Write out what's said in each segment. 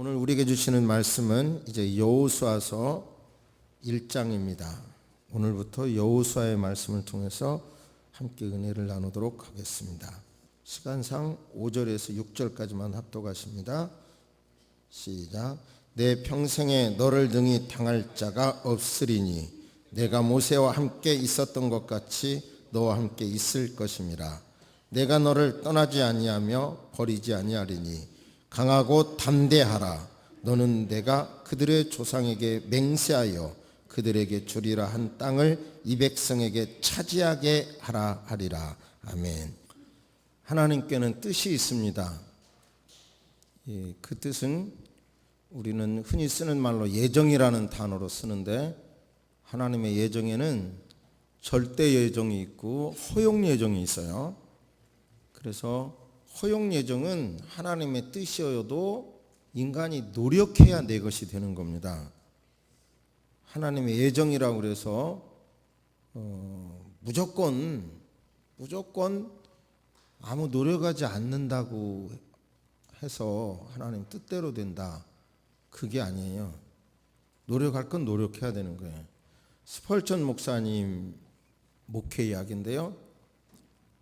오늘 우리에게 주시는 말씀은 이제 여호수아서 1장입니다. 오늘부터 여호수아의 말씀을 통해서 함께 은혜를 나누도록 하겠습니다. 시간상 5절에서 6절까지만 합독하십니다. 시작. 내 평생에 너를 능히 당할 자가 없으리니 내가 모세와 함께 있었던 것 같이 너와 함께 있을 것임이라. 내가 너를 떠나지 아니하며 버리지 아니하리니 강하고 담대하라. 너는 내가 그들의 조상에게 맹세하여 그들에게 주리라 한 땅을 이 백성에게 차지하게 하라 하리라. 아멘. 하나님께는 뜻이 있습니다. 그 뜻은 우리는 흔히 쓰는 말로 예정이라는 단어로 쓰는데, 하나님의 예정에는 절대 예정이 있고 허용 예정이 있어요. 그래서 허용 예정은 하나님의 뜻이어도 인간이 노력해야 내 것이 되는 겁니다. 하나님의 예정이라고 그래서 무조건 아무 노력하지 않는다고 해서 하나님 뜻대로 된다, 그게 아니에요. 노력할 건 노력해야 되는 거예요. 스펄전 목사님 목회 이야기인데요,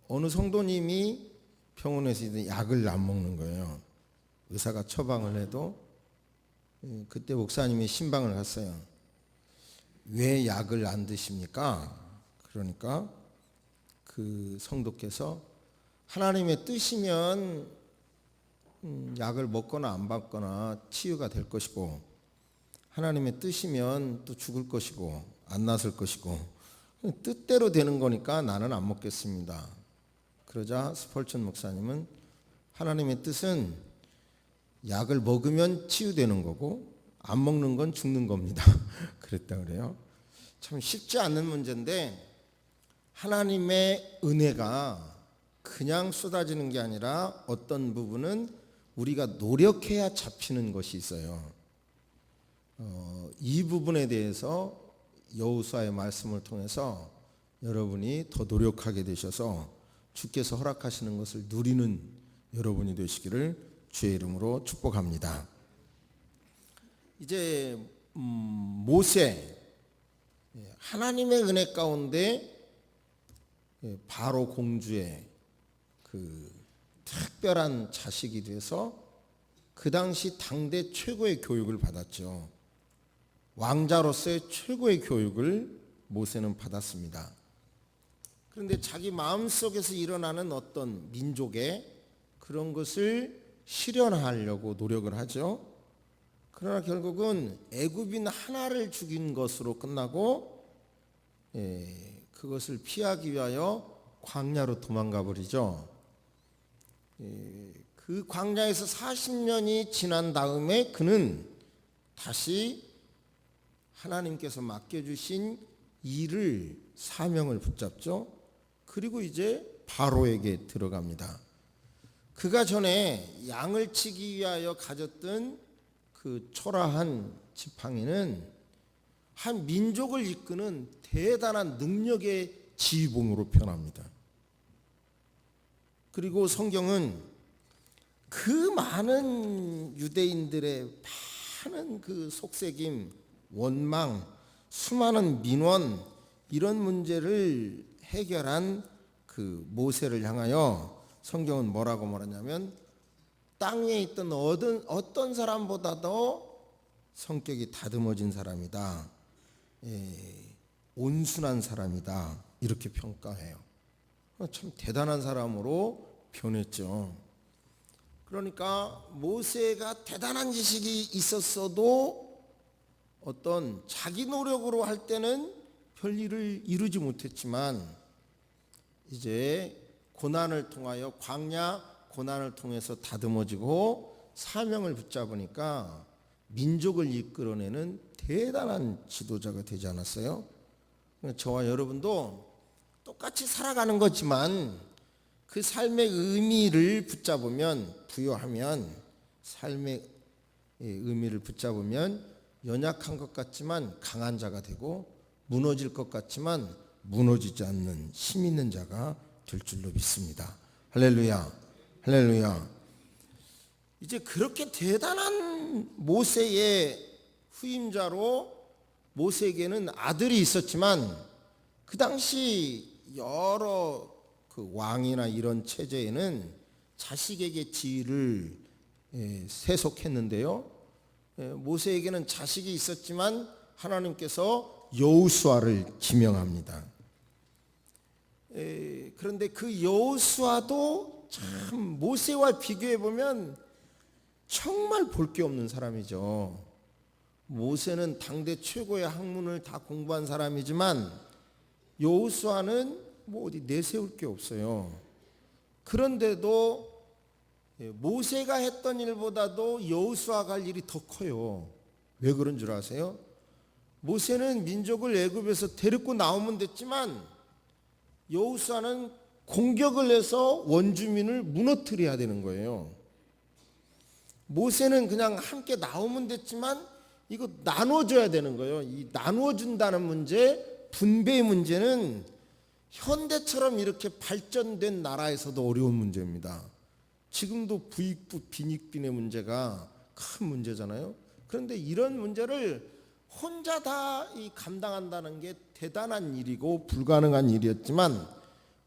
어느 성도님이 병원에서 약을 안 먹는 거예요. 의사가 처방을 해도. 그때 목사님이 신방을 갔어요. 왜 약을 안 드십니까? 그러니까 그 성도께서 하나님의 뜻이면 약을 먹거나 안 받거나 치유가 될 것이고, 하나님의 뜻이면 또 죽을 것이고 안 낫을 것이고, 뜻대로 되는 거니까 나는 안 먹겠습니다. 그러자 스펄전 목사님은 하나님의 뜻은 약을 먹으면 치유되는 거고 안 먹는 건 죽는 겁니다. 그랬다 그래요. 참 쉽지 않는 문제인데, 하나님의 은혜가 그냥 쏟아지는 게 아니라 어떤 부분은 우리가 노력해야 잡히는 것이 있어요. 이 부분에 대해서 여호수아의 말씀을 통해서 여러분이 더 노력하게 되셔서 주께서 허락하시는 것을 누리는 여러분이 되시기를 주의 이름으로 축복합니다. 이제 모세, 하나님의 은혜 가운데 바로 공주의 그 특별한 자식이 돼서 그 당시 당대 최고의 교육을 받았죠. 왕자로서의 최고의 교육을 모세는 받았습니다. 그런데 자기 마음속에서 일어나는 어떤 민족의 그런 것을 실현하려고 노력을 하죠. 그러나 결국은 애굽인 하나를 죽인 것으로 끝나고, 그것을 피하기 위하여 광야로 도망가 버리죠. 그 광야에서 40년이 지난 다음에 그는 다시 하나님께서 맡겨주신 일을, 사명을 붙잡죠. 그리고 이제 바로에게 들어갑니다. 그가 전에 양을 치기 위하여 가졌던 그 초라한 지팡이는 한 민족을 이끄는 대단한 능력의 지휘봉으로 변합니다. 그리고 성경은 그 많은 유대인들의 많은 그 속삭임, 원망, 수많은 민원, 이런 문제를 해결한 그 모세를 향하여 성경은 뭐라고 말하냐면, 땅에 있던 어떤 사람보다도 성격이 다듬어진 사람이다, 온순한 사람이다, 이렇게 평가해요. 참 대단한 사람으로 변했죠. 그러니까 모세가 대단한 지식이 있었어도 어떤 자기 노력으로 할 때는 별일을 이루지 못했지만, 이제 고난을 통하여, 광야 고난을 통해서 다듬어지고 사명을 붙잡으니까 민족을 이끌어내는 대단한 지도자가 되지 않았어요? 저와 여러분도 똑같이 살아가는 거지만 그 삶의 의미를 붙잡으면, 부여하면, 삶의 의미를 붙잡으면 연약한 것 같지만 강한 자가 되고, 무너질 것 같지만 무너지지 않는 힘 있는 자가 될 줄로 믿습니다. 할렐루야, 할렐루야. 이제 그렇게 대단한 모세의 후임자로 모세에게는 아들이 있었지만 그 당시 여러 그 왕이나 이런 체제에는 자식에게 지위를 세속했는데요. 모세에게는 자식이 있었지만 하나님께서 여호수아를 지명합니다. 그런데 그 여호수아도 참 모세와 비교해 보면 정말 볼 게 없는 사람이죠. 모세는 당대 최고의 학문을 다 공부한 사람이지만 여호수아는 뭐 어디 내세울 게 없어요. 그런데도 모세가 했던 일보다도 여호수아가 할 일이 더 커요. 왜 그런 줄 아세요? 모세는 민족을 애굽에서 데리고 나오면 됐지만 여호수아는 공격을 해서 원주민을 무너뜨려야 되는 거예요. 모세는 그냥 함께 나오면 됐지만 이거 나눠줘야 되는 거예요. 이 나눠준다는 문제, 분배의 문제는 현대처럼 이렇게 발전된 나라에서도 어려운 문제입니다. 지금도 부익부 빈익빈의 문제가 큰 문제잖아요. 그런데 이런 문제를 혼자 다 감당한다는 게 대단한 일이고 불가능한 일이었지만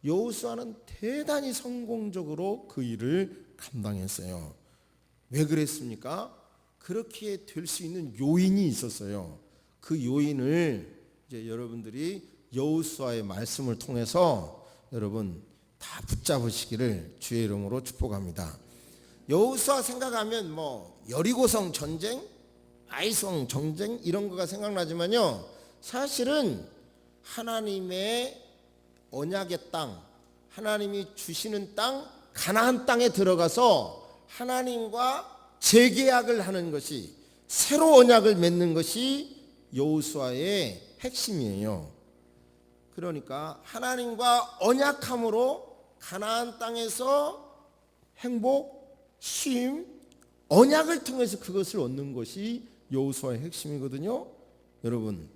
여호수아는 대단히 성공적으로 그 일을 감당했어요. 왜 그랬습니까? 그렇게 될 수 있는 요인이 있었어요. 그 요인을 이제 여러분들이 여호수아의 말씀을 통해서 여러분 다 붙잡으시기를 주의 이름으로 축복합니다. 여호수아 생각하면 뭐 여리고성 전쟁, 아이성 전쟁 이런 거가 생각나지만요. 사실은 하나님의 언약의 땅, 하나님이 주시는 땅, 가나안 땅에 들어가서 하나님과 재계약을 하는 것이, 새로 언약을 맺는 것이 여호수아의 핵심이에요. 그러니까 하나님과 언약함으로 가나안 땅에서 행복, 쉼, 언약을 통해서 그것을 얻는 것이 여호수아의 핵심이거든요. 여러분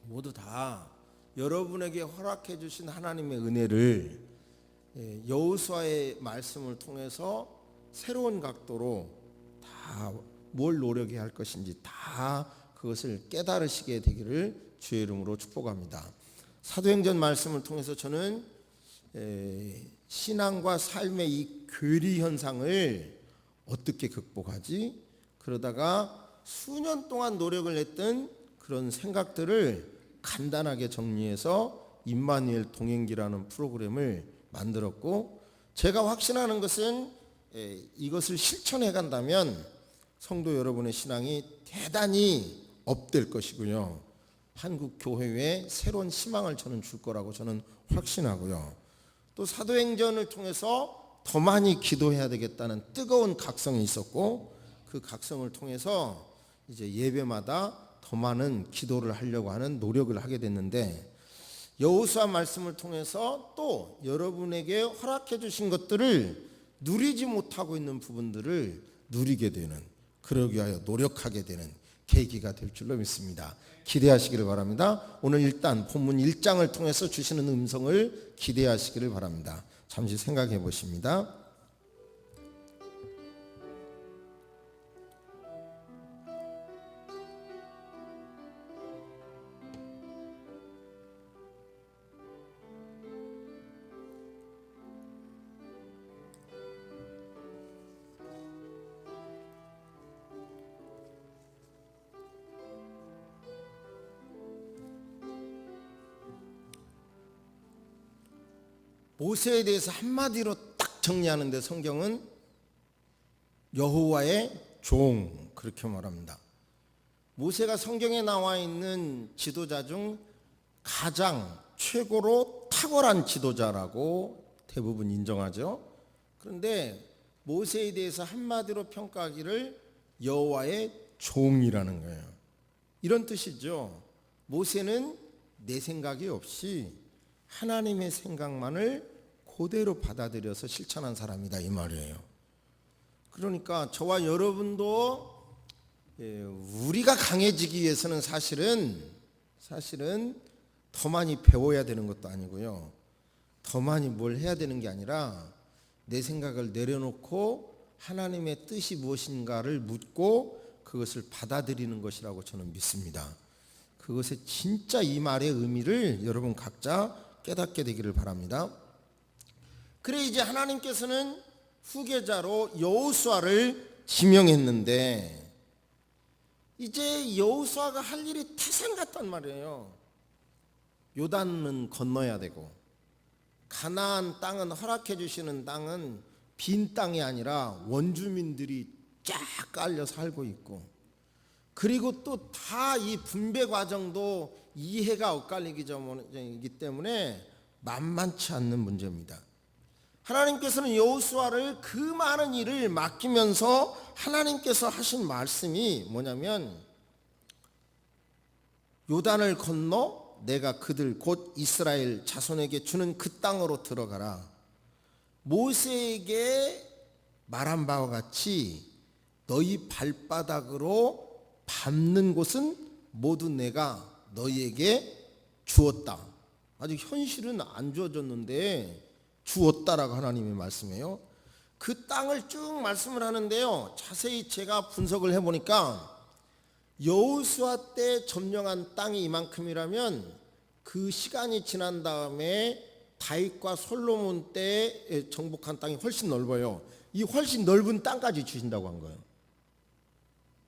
모두 다 여러분에게 허락해 주신 하나님의 은혜를 여호수아의 말씀을 통해서 새로운 각도로 다 뭘 노력해야 할 것인지 다 그것을 깨달으시게 되기를 주의 이름으로 축복합니다. 사도행전 말씀을 통해서 저는 신앙과 삶의 이 괴리 현상을 어떻게 극복하지? 그러다가 수년 동안 노력을 했던 그런 생각들을 간단하게 정리해서 임마누엘 동행기라는 프로그램을 만들었고, 제가 확신하는 것은 이것을 실천해 간다면 성도 여러분의 신앙이 대단히 업될 것이고요. 한국 교회에 새로운 희망을 저는 줄 거라고 저는 확신하고요. 또 사도행전을 통해서 더 많이 기도해야 되겠다는 뜨거운 각성이 있었고, 그 각성을 통해서 이제 예배마다 더 많은 기도를 하려고 하는 노력을 하게 됐는데, 여호수아 말씀을 통해서 또 여러분에게 허락해 주신 것들을 누리지 못하고 있는 부분들을 누리게 되는, 그러기 위하여 노력하게 되는 계기가 될 줄로 믿습니다. 기대하시기를 바랍니다. 오늘 일단 본문 1장을 통해서 주시는 음성을 기대하시기를 바랍니다. 잠시 생각해 보십니다. 모세에 대해서 한마디로 딱 정리하는데 성경은 여호와의 종 그렇게 말합니다. 모세가 성경에 나와 있는 지도자 중 가장 최고로 탁월한 지도자라고 대부분 인정하죠. 그런데 모세에 대해서 한마디로 평가하기를 여호와의 종이라는 거예요. 이런 뜻이죠. 모세는 내 생각이 없이 하나님의 생각만을 그대로 받아들여서 실천한 사람이다 이 말이에요. 그러니까 저와 여러분도 우리가 강해지기 위해서는 사실은 더 많이 배워야 되는 것도 아니고요. 더 많이 뭘 해야 되는 게 아니라 내 생각을 내려놓고 하나님의 뜻이 무엇인가를 묻고 그것을 받아들이는 것이라고 저는 믿습니다. 그것의 진짜 이 말의 의미를 여러분 각자 깨닫게 되기를 바랍니다. 그래 이제 하나님께서는 후계자로 여호수아를 지명했는데 이제 여호수아가 할 일이 태산 같단 말이에요. 요단은 건너야 되고 가나안 땅은 허락해 주시는 땅은 빈 땅이 아니라 원주민들이 쫙 깔려 살고 있고 그리고 또 다 이 분배 과정도 이해가 엇갈리기 때문에 만만치 않는 문제입니다. 하나님께서는 여호수아를 그 많은 일을 맡기면서 하나님께서 하신 말씀이 뭐냐면 요단을 건너 내가 그들 곧 이스라엘 자손에게 주는 그 땅으로 들어가라. 모세에게 말한 바와 같이 너희 발바닥으로 밟는 곳은 모두 내가 너희에게 주었다. 아직 현실은 안 주어졌는데 주었다라고 하나님이 말씀해요. 그 땅을 쭉 말씀을 하는데요. 자세히 제가 분석을 해보니까 여호수아 때 점령한 땅이 이만큼이라면 그 시간이 지난 다음에 다윗과 솔로몬 때 정복한 땅이 훨씬 넓어요. 이 훨씬 넓은 땅까지 주신다고 한 거예요.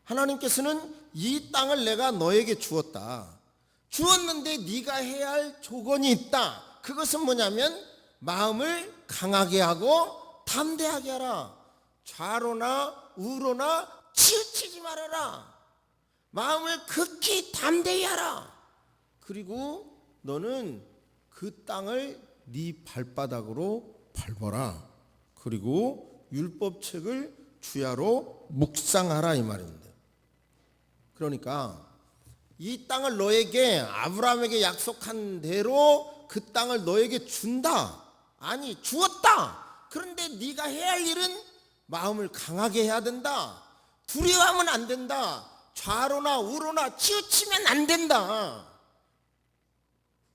하나님께서는 이 땅을 내가 너에게 주었다. 주었는데 네가 해야 할 조건이 있다. 그것은 뭐냐면 마음을 강하게 하고 담대하게 하라. 좌로나 우로나 치우치지 말아라. 마음을 극히 담대히 하라. 그리고 너는 그 땅을 네 발바닥으로 밟아라. 그리고 율법책을 주야로 묵상하라 이 말입니다. 그러니까 이 땅을 너에게 아브라함에게 약속한 대로 그 땅을 너에게 준다. 아니 주었다. 그런데 네가 해야 할 일은 마음을 강하게 해야 된다. 두려워하면 안 된다. 좌로나 우로나 치우치면 안 된다.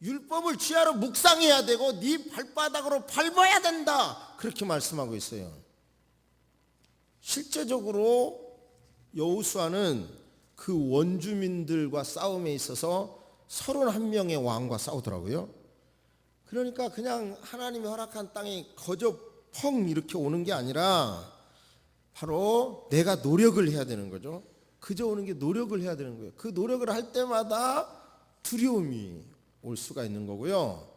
율법을 주야로 묵상해야 되고 네 발바닥으로 밟아야 된다. 그렇게 말씀하고 있어요. 실제적으로 여호수아는 그 원주민들과 싸움에 있어서 31명의 왕과 싸우더라고요. 그러니까 그냥 하나님이 허락한 땅이 거저 펑 이렇게 오는 게 아니라 바로 내가 노력을 해야 되는 거죠. 그저 오는 게 노력을 해야 되는 거예요. 그 노력을 할 때마다 두려움이 올 수가 있는 거고요.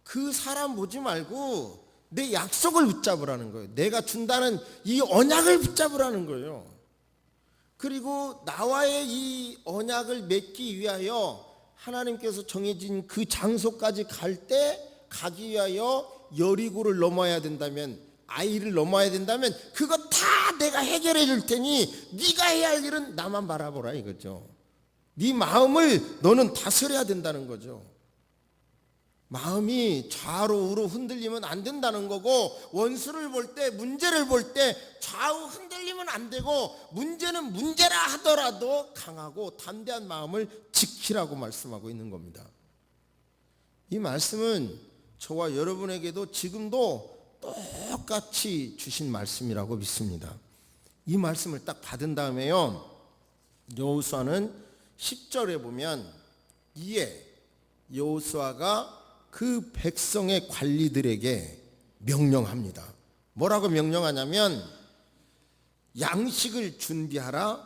그 사람 보지 말고 내 약속을 붙잡으라는 거예요. 내가 준다는 이 언약을 붙잡으라는 거예요. 그리고 나와의 이 언약을 맺기 위하여 하나님께서 정해진 그 장소까지 가기 위하여 여리고를 넘어야 된다면, 아이를 넘어야 된다면 그거 다 내가 해결해 줄 테니 네가 해야 할 일은 나만 바라보라 이거죠. 네 마음을 너는 다스려야 된다는 거죠. 마음이 좌로 우로 흔들리면 안 된다는 거고, 원수를 볼 때, 문제를 볼 때 좌우 흔들리면 안 되고, 문제는 문제라 하더라도 강하고 담대한 마음을 지키라고 말씀하고 있는 겁니다. 이 말씀은 저와 여러분에게도 지금도 똑같이 주신 말씀이라고 믿습니다. 이 말씀을 딱 받은 다음에요, 여호수아는 10절에 보면 이에 여호수아가 그 백성의 관리들에게 명령합니다. 뭐라고 명령하냐면 양식을 준비하라.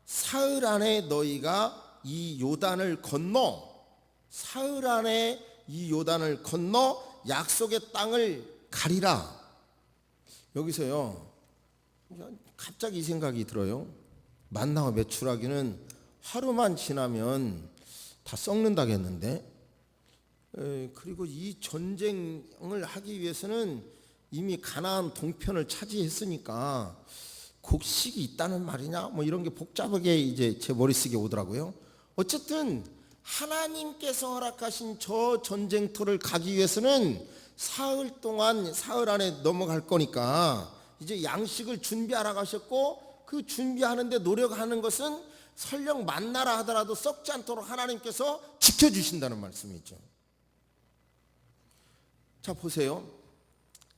사흘 안에 너희가 이 요단을 건너, 사흘 안에 이 요단을 건너 약속의 땅을 가리라. 여기서요 갑자기 이 생각이 들어요. 만나와 메추라기는 하루만 지나면 다 썩는다겠는데, 그리고 이 전쟁을 하기 위해서는 이미 가나안 동편을 차지했으니까 곡식이 있다는 말이냐, 뭐 이런 게 복잡하게 이제 제 머릿속에 오더라고요. 어쨌든 하나님께서 허락하신 저 전쟁터를 가기 위해서는 사흘 동안, 사흘 안에 넘어갈 거니까 이제 양식을 준비하라고 하셨고, 그 준비하는데 노력하는 것은 설령 만나라 하더라도 썩지 않도록 하나님께서 지켜주신다는 말씀이죠. 자 보세요.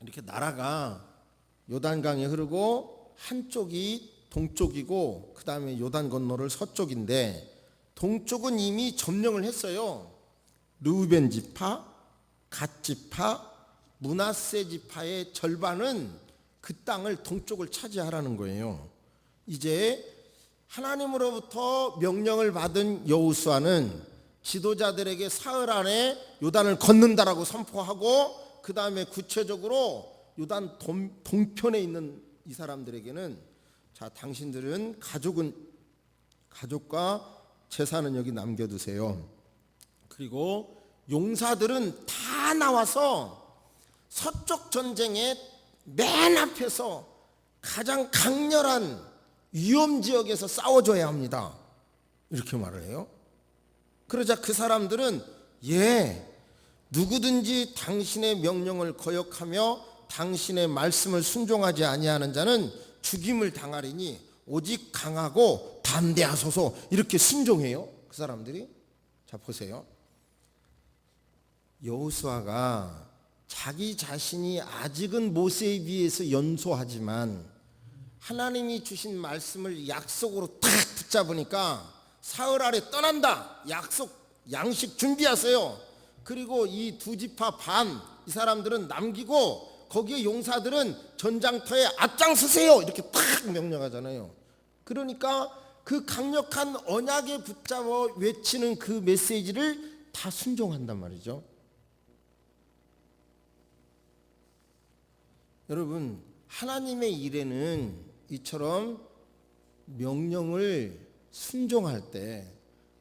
이렇게 나라가 요단강이 흐르고 한쪽이 동쪽이고 그 다음에 요단 건너를 서쪽인데, 동쪽은 이미 점령을 했어요. 르우벤 지파, 갓 지파, 므낫세 지파의 절반은 그 땅을 동쪽을 차지하라는 거예요. 이제 하나님으로부터 명령을 받은 여호수아는 지도자들에게 사흘 안에 요단을 건넌다라고 선포하고, 그 다음에 구체적으로 요단 동편에 있는 이 사람들에게는, 자, 당신들은 가족과 재산은 여기 남겨두세요. 그리고 용사들은 다 나와서 서쪽 전쟁의 맨 앞에서 가장 강렬한 위험 지역에서 싸워줘야 합니다. 이렇게 말을 해요. 그러자 그 사람들은, 예, 누구든지 당신의 명령을 거역하며 당신의 말씀을 순종하지 아니하는 자는 죽임을 당하리니 오직 강하고 담대하소서, 이렇게 순종해요, 그 사람들이. 자, 보세요. 여호수아가 자기 자신이 아직은 모세에 비해서 연소하지만 하나님이 주신 말씀을 약속으로 탁 붙잡으니까 사흘 아래 떠난다, 양식 준비하세요. 그리고 이 두 지파 반, 이 사람들은 남기고 거기에 용사들은 전장터에 앞장서세요, 이렇게 탁 명령하잖아요. 그러니까 그 강력한 언약에 붙잡아 외치는 그 메시지를 다 순종한단 말이죠. 여러분, 하나님의 일에는 이처럼 명령을 순종할 때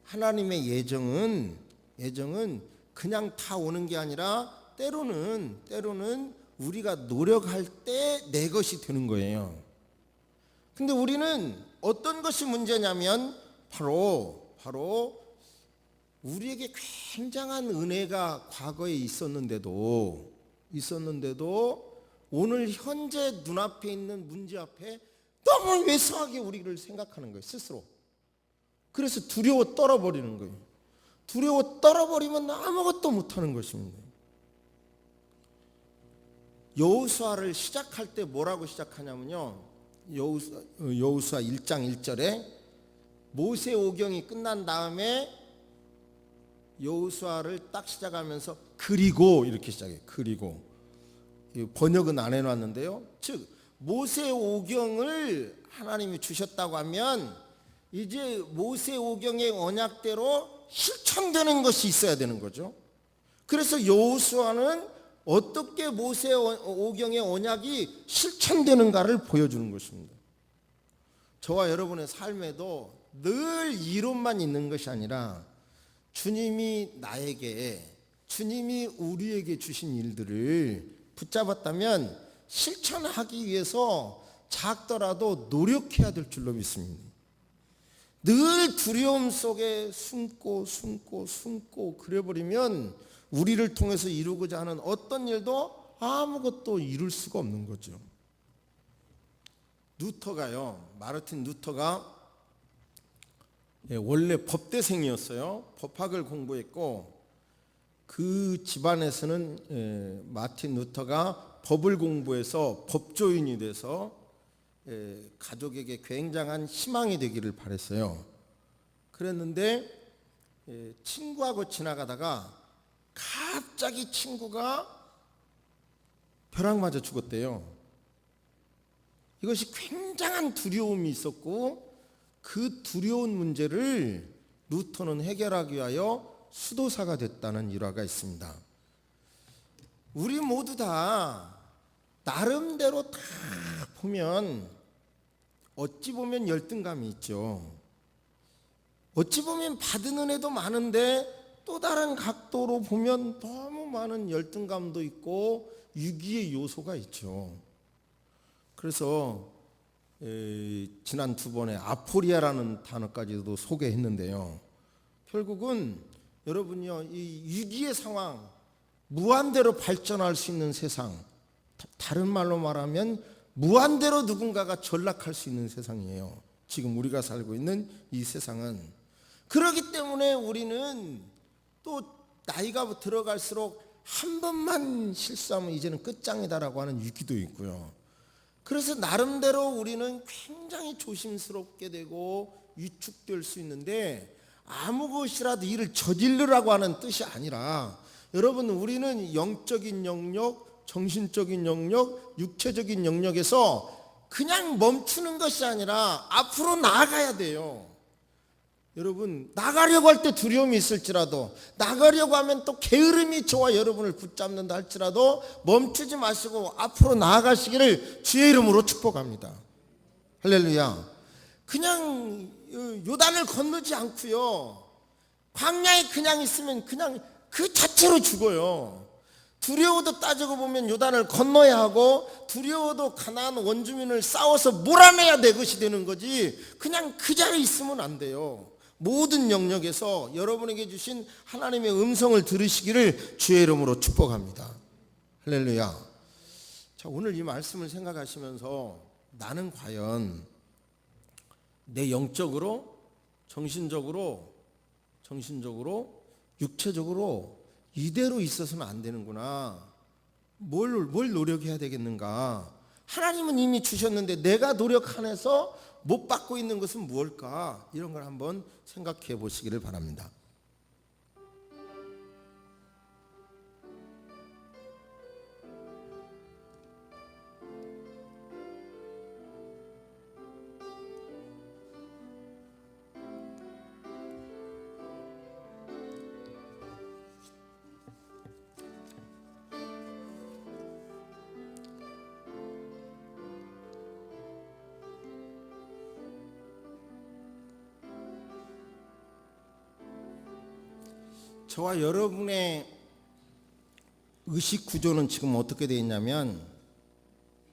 하나님의 예정은 그냥 다 오는 게 아니라 때로는 우리가 노력할 때 내 것이 되는 거예요. 근데 우리는 어떤 것이 문제냐면 바로 우리에게 굉장한 은혜가 과거에 있었는데도 오늘 현재 눈앞에 있는 문제 앞에 너무 왜소하게 우리를 생각하는 거예요, 스스로. 그래서 두려워 떨어버리는 거예요. 두려워 떨어버리면 아무것도 못하는 것입니다. 여호수아를 시작할 때 뭐라고 시작하냐면요, 여호수아 1장 1절에 모세 오경이 끝난 다음에 여호수아를 딱 시작하면서 그리고 이렇게 시작해요. 그리고 번역은 안 해놨는데요, 즉 모세 오경을 하나님이 주셨다고 하면 이제 모세 오경의 언약대로 실천되는 것이 있어야 되는 거죠. 그래서 여호수아는 어떻게 모세 오경의 언약이 실천되는가를 보여주는 것입니다. 저와 여러분의 삶에도 늘 이론만 있는 것이 아니라 주님이 우리에게 주신 일들을 붙잡았다면 실천하기 위해서 작더라도 노력해야 될 줄로 믿습니다. 늘 두려움 속에 숨고 그래버리면 우리를 통해서 이루고자 하는 어떤 일도 아무것도 이룰 수가 없는 거죠. 마르틴 루터가 원래 법대생이었어요. 법학을 공부했고 그 집안에서는 마틴 루터가 법을 공부해서 법조인이 돼서 가족에게 굉장한 희망이 되기를 바랬어요. 그랬는데 친구하고 지나가다가 갑자기 친구가 벼락 맞아 죽었대요. 이것이 굉장한 두려움이 있었고 그 두려운 문제를 루터는 해결하기 위하여 수도사가 됐다는 일화가 있습니다. 우리 모두 다 나름대로 다 보면 어찌 보면 열등감이 있죠. 어찌 보면 받은 은혜도 많은데 또 다른 각도로 보면 너무 많은 열등감도 있고 유기의 요소가 있죠. 그래서 지난 두 번에 아포리아라는 단어까지도 소개했는데요. 결국은 여러분요, 이 위기의 상황, 무한대로 발전할 수 있는 세상, 다른 말로 말하면 무한대로 누군가가 전락할 수 있는 세상이에요. 지금 우리가 살고 있는 이 세상은. 그렇기 때문에 우리는 또 나이가 들어갈수록 한 번만 실수하면 이제는 끝장이다라고 하는 위기도 있고요. 그래서 나름대로 우리는 굉장히 조심스럽게 되고 위축될 수 있는데, 아무 것이라도 일을 저지르라고 하는 뜻이 아니라, 여러분, 우리는 영적인 영역, 정신적인 영역, 육체적인 영역에서 그냥 멈추는 것이 아니라 앞으로 나아가야 돼요. 여러분, 나가려고 할 때 두려움이 있을지라도, 나가려고 하면 또 게으름이 저와 여러분을 붙잡는다 할지라도 멈추지 마시고 앞으로 나아가시기를 주의 이름으로 축복합니다. 할렐루야. 그냥 요단을 건너지 않고요, 광야에 그냥 있으면 그냥 그 자체로 죽어요. 두려워도 따지고 보면 요단을 건너야 하고, 두려워도 가나안 원주민을 싸워서 몰아내야 내 것이 되는 거지, 그냥 그 자리에 있으면 안 돼요. 모든 영역에서 여러분에게 주신 하나님의 음성을 들으시기를 주의 이름으로 축복합니다. 할렐루야. 자, 오늘 이 말씀을 생각하시면서 나는 과연 내 영적으로, 정신적으로, 육체적으로 이대로 있어서는 안 되는구나. 뭘 노력해야 되겠는가? 하나님은 이미 주셨는데 내가 노력 안에서 못 받고 있는 것은 무엇일까? 이런 걸 한번 생각해 보시기를 바랍니다. 저와 여러분의 의식 구조는 지금 어떻게 되어 있냐면,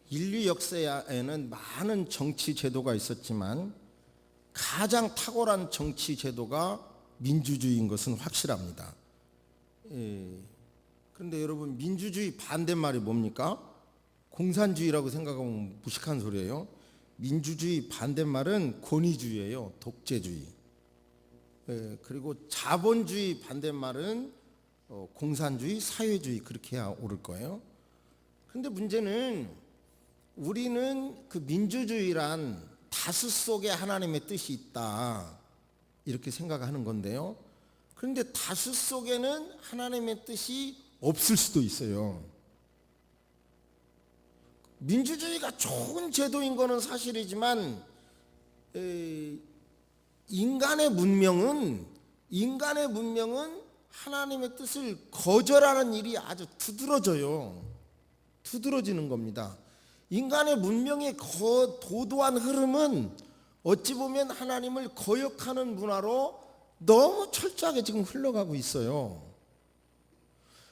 인류 역사에는 많은 정치 제도가 있었지만 가장 탁월한 정치 제도가 민주주의인 것은 확실합니다. 그런데 여러분, 민주주의 반대말이 뭡니까? 공산주의라고 생각하면 무식한 소리예요. 민주주의 반대말은 권위주의예요. 독재주의. 그리고 자본주의 반대말은 공산주의, 사회주의, 그렇게 해야 옳을 거예요. 그런데 문제는 우리는 그 민주주의란 다수 속에 하나님의 뜻이 있다, 이렇게 생각하는 건데요. 그런데 다수 속에는 하나님의 뜻이 없을 수도 있어요. 민주주의가 좋은 제도인 거는 사실이지만, 인간의 문명은 하나님의 뜻을 거절하는 일이 아주 두드러지는 겁니다. 인간의 문명의 도도한 흐름은 어찌 보면 하나님을 거역하는 문화로 너무 철저하게 지금 흘러가고 있어요.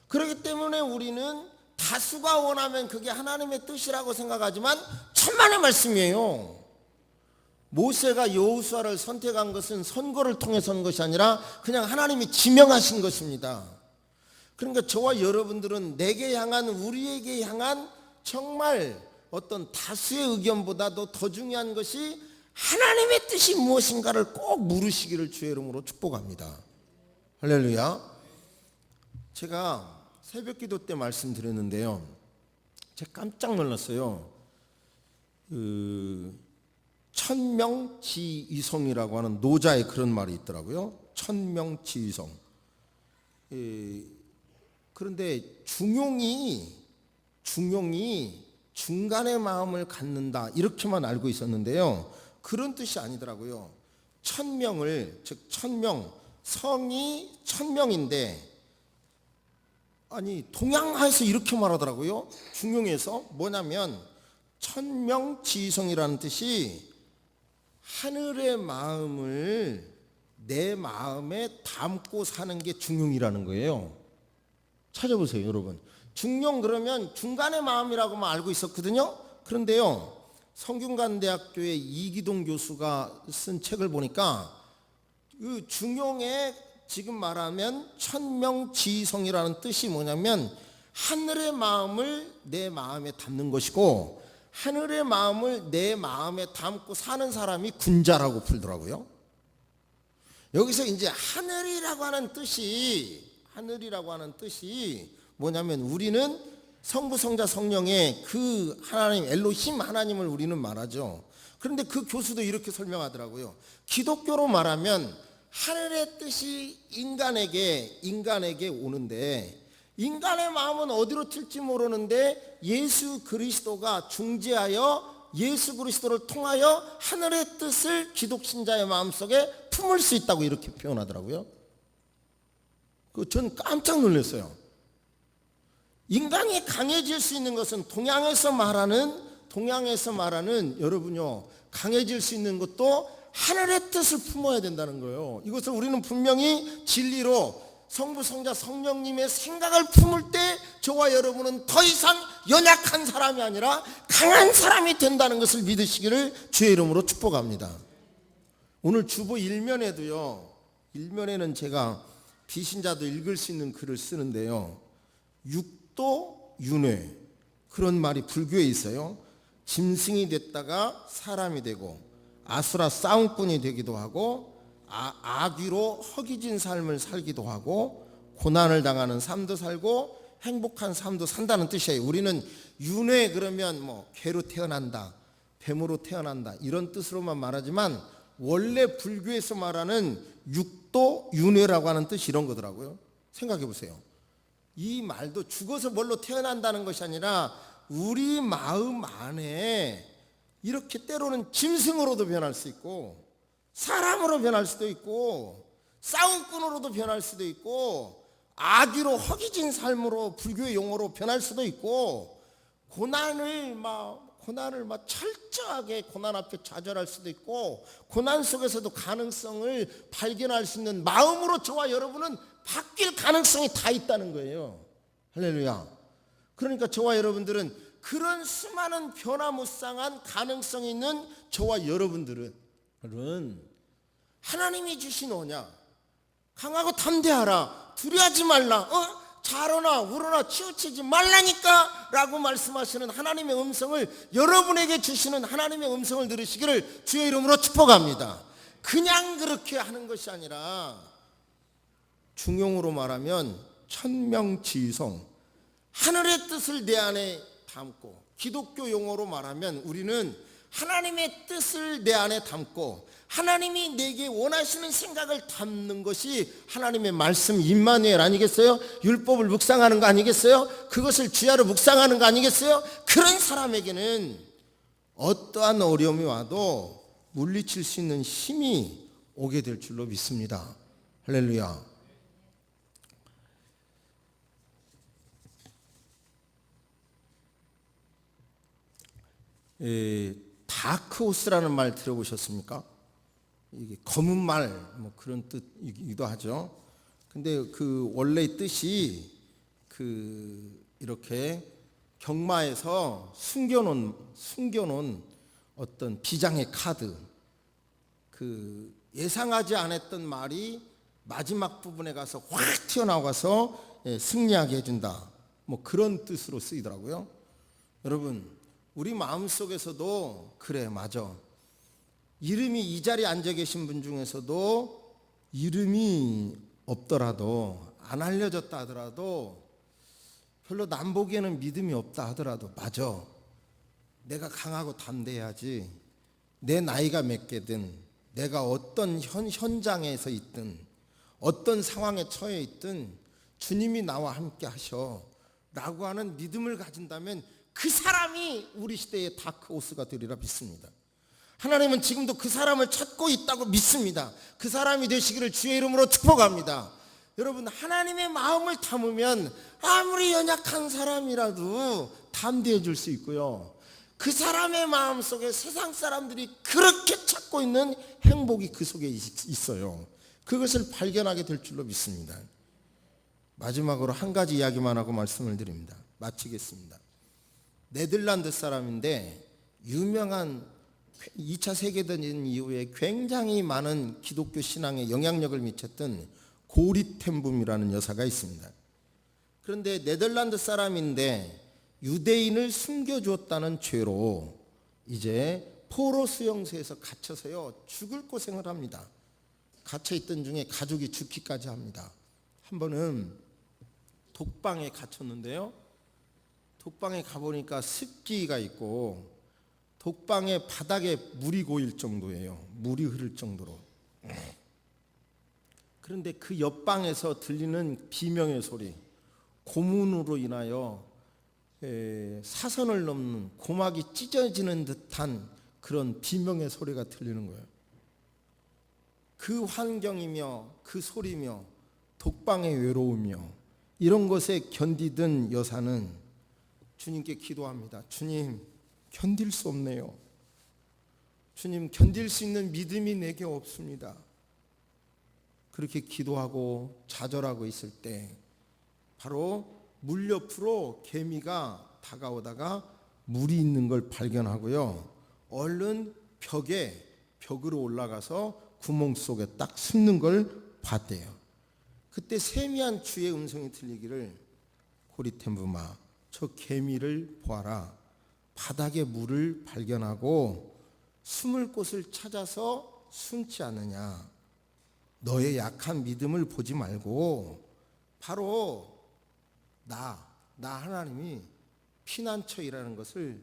그렇기 때문에 우리는 다수가 원하면 그게 하나님의 뜻이라고 생각하지만 천만의 말씀이에요. 모세가 여호수아를 선택한 것은 선거를 통해 선 것이 아니라 그냥 하나님이 지명하신 것입니다. 그러니까 저와 여러분들은 내게 향한, 우리에게 향한 정말 어떤 다수의 의견보다도 더 중요한 것이 하나님의 뜻이 무엇인가를 꼭 물으시기를 주의 이름으로 축복합니다. 할렐루야. 제가 새벽기도 때 말씀드렸는데요, 제가 깜짝 놀랐어요. 천명지의성이라고 하는 노자의 그런 말이 있더라고요. 천명지의성. 그런데 중용이 중간의 마음을 갖는다, 이렇게만 알고 있었는데요, 그런 뜻이 아니더라고요. 천명을, 즉 천명, 성이 천명인데, 아니 동양화해서 이렇게 말하더라고요. 중용에서 뭐냐면 천명지의성이라는 뜻이 하늘의 마음을 내 마음에 담고 사는 게 중용이라는 거예요. 찾아보세요, 여러분. 중용 그러면 중간의 마음이라고만 알고 있었거든요. 그런데요, 성균관대학교의 이기동 교수가 쓴 책을 보니까 그 중용의 지금 말하면 천명지의성이라는 뜻이 뭐냐면 하늘의 마음을 내 마음에 담는 것이고, 하늘의 마음을 내 마음에 담고 사는 사람이 군자라고 풀더라고요. 여기서 이제 하늘이라고 하는 뜻이 뭐냐면, 우리는 성부, 성자, 성령의 그 하나님 엘로힘 하나님을 우리는 말하죠. 그런데 그 교수도 이렇게 설명하더라고요. 기독교로 말하면 하늘의 뜻이 인간에게 오는데 인간의 마음은 어디로 튈지 모르는데 예수 그리스도가 중재하여 예수 그리스도를 통하여 하늘의 뜻을 기독신자의 마음속에 품을 수 있다고 이렇게 표현하더라고요. 전 깜짝 놀랐어요. 인간이 강해질 수 있는 것은 동양에서 말하는 여러분요, 강해질 수 있는 것도 하늘의 뜻을 품어야 된다는 거예요. 이것을 우리는 분명히 진리로 성부, 성자, 성령님의 생각을 품을 때 저와 여러분은 더 이상 연약한 사람이 아니라 강한 사람이 된다는 것을 믿으시기를 주의 이름으로 축복합니다. 오늘 주보 1면에도요, 1면에는 제가 비신자도 읽을 수 있는 글을 쓰는데요, 육도 윤회, 그런 말이 불교에 있어요. 짐승이 됐다가 사람이 되고 아수라 싸움꾼이 되기도 하고 악귀로 허기진 삶을 살기도 하고 고난을 당하는 삶도 살고 행복한 삶도 산다는 뜻이에요. 우리는 윤회 그러면 개로 태어난다, 뱀으로 태어난다 이런 뜻으로만 말하지만 원래 불교에서 말하는 육도 윤회라고 하는 뜻이 이런 거더라고요. 생각해 보세요. 이 말도 죽어서 뭘로 태어난다는 것이 아니라 우리 마음 안에 이렇게 때로는 짐승으로도 변할 수 있고 사람으로 변할 수도 있고 싸움꾼으로도 변할 수도 있고 악귀로 허기진 삶으로 불교의 용어로 변할 수도 있고 고난을 철저하게 고난 앞에 좌절할 수도 있고 고난 속에서도 가능성을 발견할 수 있는 마음으로 저와 여러분은 바뀔 가능성이 다 있다는 거예요. 할렐루야. 그러니까 저와 여러분들은 그런 수많은 변화무쌍한 가능성이 있는 저와 여러분들은 하나님이 주신 언약, 강하고 담대하라, 두려워하지 말라, 자라나 울어나 치우치지 말라니까 라고 말씀하시는 하나님의 음성을, 여러분에게 주시는 하나님의 음성을 들으시기를 주의 이름으로 축복합니다. 그냥 그렇게 하는 것이 아니라 중용으로 말하면 천명지성, 하늘의 뜻을 내 안에 담고, 기독교 용어로 말하면 우리는 하나님의 뜻을 내 안에 담고 하나님이 내게 원하시는 생각을 담는 것이 하나님의 말씀 임마누엘 아니겠어요? 율법을 묵상하는 거 아니겠어요? 그것을 주야로 묵상하는 거 아니겠어요? 그런 사람에게는 어떠한 어려움이 와도 물리칠 수 있는 힘이 오게 될 줄로 믿습니다. 할렐루야. 다크호스라는 말 들어보셨습니까? 이게 검은 말 그런 뜻이기도 하죠. 근데 그 원래 뜻이 이렇게 경마에서 숨겨놓은 어떤 비장의 카드, 예상하지 않았던 말이 마지막 부분에 가서 확 튀어나와서 승리하게 해준다. 그런 뜻으로 쓰이더라고요. 여러분, 우리 마음속에서도 그래, 맞아. 이름이 이 자리에 앉아 계신 분 중에서도 이름이 없더라도, 안 알려졌다 하더라도, 별로 남 보기에는 믿음이 없다 하더라도, 맞아. 내가 강하고 담대해야지. 내 나이가 몇 개든, 내가 어떤 현장에서 있든, 어떤 상황에 처해 있든 주님이 나와 함께 하셔 라고 하는 믿음을 가진다면 그 사람이 우리 시대의 다크호스가 되리라 믿습니다. 하나님은 지금도 그 사람을 찾고 있다고 믿습니다. 그 사람이 되시기를 주의 이름으로 축복합니다. 여러분, 하나님의 마음을 담으면 아무리 연약한 사람이라도 담대해 줄 수 있고요, 그 사람의 마음속에 세상 사람들이 그렇게 찾고 있는 행복이 그 속에 있어요. 그것을 발견하게 될 줄로 믿습니다. 마지막으로 한 가지 이야기만 하고 말씀을 드립니다. 마치겠습니다. 네덜란드 사람인데 유명한 2차 세계대전 이후에 굉장히 많은 기독교 신앙에 영향력을 미쳤던 고리텐붐이라는 여사가 있습니다. 그런데 네덜란드 사람인데 유대인을 숨겨주었다는 죄로 이제 포로 수용소에서 갇혀서요 죽을 고생을 합니다. 갇혀있던 중에 가족이 죽기까지 합니다. 한 번은 독방에 갇혔는데요, 독방에 가보니까 습기가 있고 독방의 바닥에 물이 고일 정도예요. 물이 흐를 정도로. 그런데 그 옆방에서 들리는 비명의 소리, 고문으로 인하여 사선을 넘는 고막이 찢어지는 듯한 그런 비명의 소리가 들리는 거예요. 그 환경이며 그 소리며 독방의 외로움이며 이런 것에 견디던 여사는 주님께 기도합니다. 주님, 견딜 수 없네요. 주님, 견딜 수 있는 믿음이 내게 없습니다. 그렇게 기도하고 좌절하고 있을 때 바로 물 옆으로 개미가 다가오다가 물이 있는 걸 발견하고요. 얼른 벽으로 올라가서 구멍 속에 딱 숨는 걸 봤대요. 그때 세미한 주의 음성이 들리기를, 고리템부마, 저 개미를 보아라. 바닥에 물을 발견하고 숨을 곳을 찾아서 숨지 않느냐. 너의 약한 믿음을 보지 말고 바로 나 하나님이 피난처이라는 것을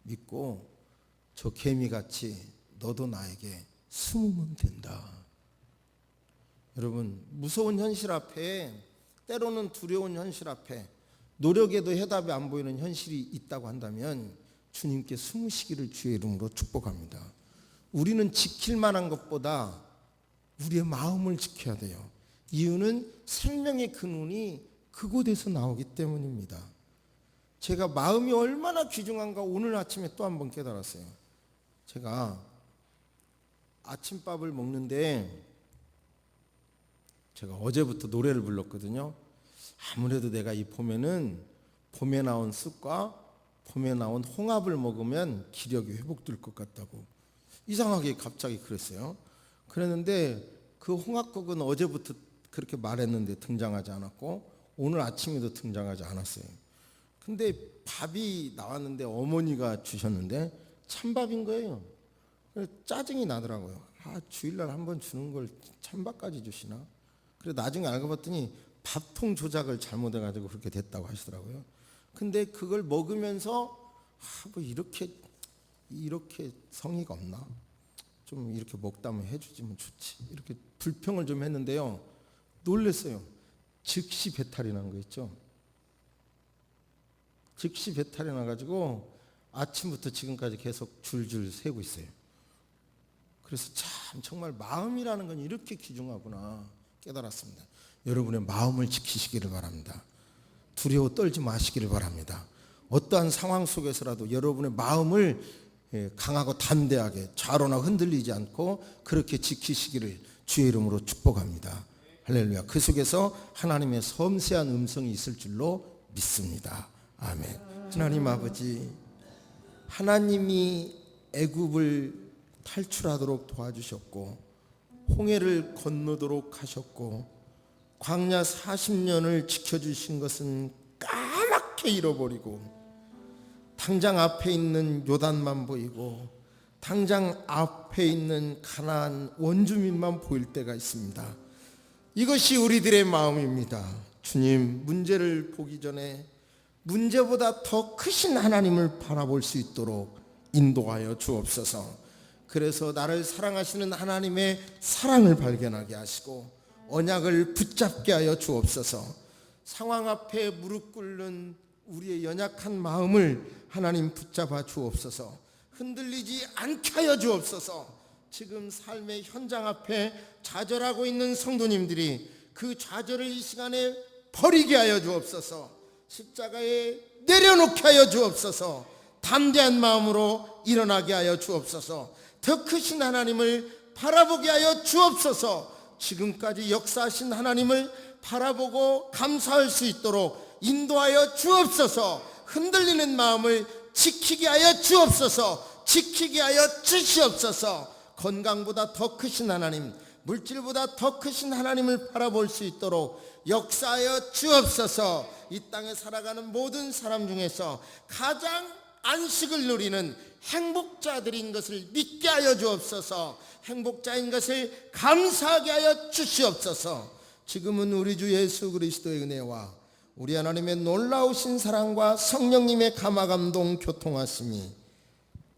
믿고 저 개미같이 너도 나에게 숨으면 된다. 여러분, 무서운 현실 앞에, 때로는 두려운 현실 앞에 노력에도 해답이 안 보이는 현실이 있다고 한다면 주님께 숨으시기를 주의 이름으로 축복합니다. 우리는 지킬 만한 것보다 우리의 마음을 지켜야 돼요. 이유는 생명의 근원이 그곳에서 나오기 때문입니다. 제가 마음이 얼마나 귀중한가 오늘 아침에 또 한 번 깨달았어요. 제가 아침밥을 먹는데 제가 어제부터 노래를 불렀거든요. 아무래도 내가 이 봄에 나온 쑥과 봄에 나온 홍합을 먹으면 기력이 회복될 것 같다고 이상하게 갑자기 그랬어요. 그랬는데 그 홍합국은 어제부터 그렇게 말했는데 등장하지 않았고 오늘 아침에도 등장하지 않았어요. 근데 밥이 나왔는데 어머니가 주셨는데 찬밥인 거예요. 그래서 짜증이 나더라고요. 주일날 한번 주는 걸 찬밥까지 주시나? 그래 나중에 알고 봤더니 밥통 조작을 잘못해가지고 그렇게 됐다고 하시더라고요. 근데 그걸 먹으면서 뭐 이렇게 성의가 없나? 좀 이렇게 먹다면 해주지면 좋지. 이렇게 불평을 좀 했는데요. 놀랐어요. 즉시 배탈이 난 거 있죠. 즉시 배탈이 나가지고 아침부터 지금까지 계속 줄줄 새고 있어요. 그래서 참 정말 마음이라는 건 이렇게 귀중하구나 깨달았습니다. 여러분의 마음을 지키시기를 바랍니다. 두려워 떨지 마시기를 바랍니다. 어떠한 상황 속에서라도 여러분의 마음을 강하고 담대하게 좌로나 흔들리지 않고 그렇게 지키시기를 주의 이름으로 축복합니다. 할렐루야. 그 속에서 하나님의 섬세한 음성이 있을 줄로 믿습니다. 아멘. 하나님 아버지, 하나님이 애굽을 탈출하도록 도와주셨고 홍해를 건너도록 하셨고 광야 40년을 지켜주신 것은 까맣게 잃어버리고 당장 앞에 있는 요단만 보이고 당장 앞에 있는 가나안 원주민만 보일 때가 있습니다. 이것이 우리들의 마음입니다. 주님, 문제를 보기 전에 문제보다 더 크신 하나님을 바라볼 수 있도록 인도하여 주옵소서. 그래서 나를 사랑하시는 하나님의 사랑을 발견하게 하시고 언약을 붙잡게 하여 주옵소서. 상황 앞에 무릎 꿇는 우리의 연약한 마음을 하나님 붙잡아 주옵소서. 흔들리지 않게 하여 주옵소서. 지금 삶의 현장 앞에 좌절하고 있는 성도님들이 그 좌절을 이 시간에 버리게 하여 주옵소서. 십자가에 내려놓게 하여 주옵소서. 담대한 마음으로 일어나게 하여 주옵소서. 더 크신 하나님을 바라보게 하여 주옵소서. 지금까지 역사하신 하나님을 바라보고 감사할 수 있도록 인도하여 주옵소서. 흔들리는 마음을 지키게 하여 주옵소서. 지키게 하여 주시옵소서. 건강보다 더 크신 하나님, 물질보다 더 크신 하나님을 바라볼 수 있도록 역사하여 주옵소서. 이 땅에 살아가는 모든 사람 중에서 가장 안식을 누리는 행복자들인 것을 믿게 하여 주옵소서. 행복자인 것을 감사하게 하여 주시옵소서. 지금은 우리 주 예수 그리스도의 은혜와 우리 하나님의 놀라우신 사랑과 성령님의 감화감동 교통하심이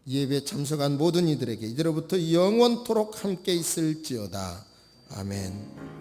예배 참석한 모든 이들에게 이제로부터 영원토록 함께 있을지어다. 아멘.